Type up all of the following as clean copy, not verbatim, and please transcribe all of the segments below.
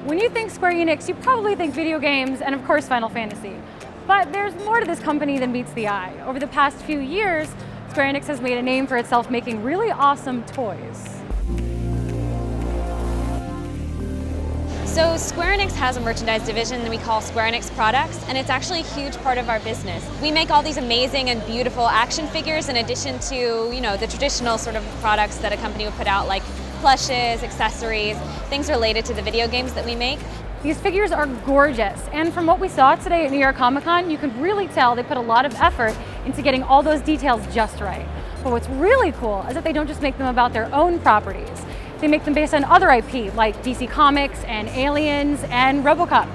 When you think Square Enix, you probably think video games and of course Final Fantasy. But there's more to this company than meets the eye. Over the past few years, Square Enix has made a name for itself making really awesome toys. So Square Enix has a merchandise division that we call Square Enix Products, and it's actually a huge part of our business. We make all these amazing and beautiful action figures in addition to, the traditional sort of products that a company would put out, like plushes, accessories, things related to the video games that we make. These figures are gorgeous, and from what we saw today at New York Comic Con, you can really tell they put a lot of effort into getting all those details just right. But what's really cool is that they don't just make them about their own properties. They make them based on other IP, like DC Comics and Aliens and Robocop.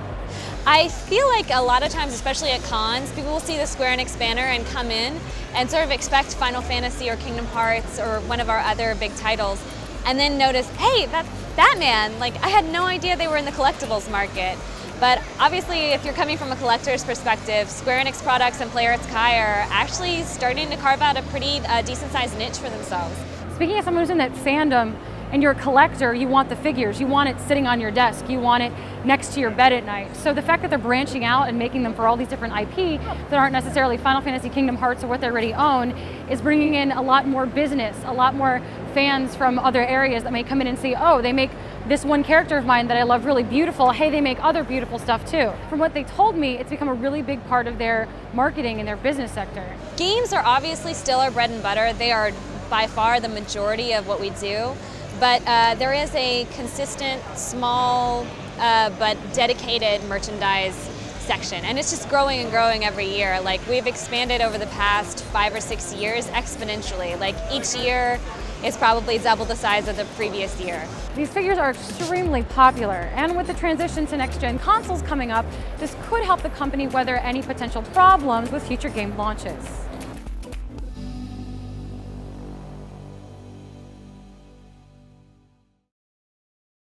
I feel like a lot of times, especially at cons, people will see the Square Enix banner and come in and sort of expect Final Fantasy or Kingdom Hearts or one of our other big titles, and then notice, hey, that's Batman. Like, I had no idea they were in the collectibles market. But obviously, if you're coming from a collector's perspective, Square Enix Products and Player It's Kai are actually starting to carve out a pretty decent-sized niche for themselves. Speaking of someone who's in that fandom, and you're a collector, you want the figures, you want it sitting on your desk, you want it next to your bed at night. So the fact that they're branching out and making them for all these different IP that aren't necessarily Final Fantasy, Kingdom Hearts, or what they already own is bringing in a lot more business, a lot more fans from other areas that may come in and see, oh, they make this one character of mine that I love really beautiful, hey, they make other beautiful stuff too. From what they told me, it's become a really big part of their marketing and their business sector. Games are obviously still our bread and butter. They are by far the majority of what we do. But there is a consistent, small, but dedicated merchandise section. And it's just growing and growing every year. Like, we've expanded over the past 5 or 6 years exponentially. Like, each year is probably double the size of the previous year. These figures are extremely popular, and with the transition to next-gen consoles coming up, this could help the company weather any potential problems with future game launches.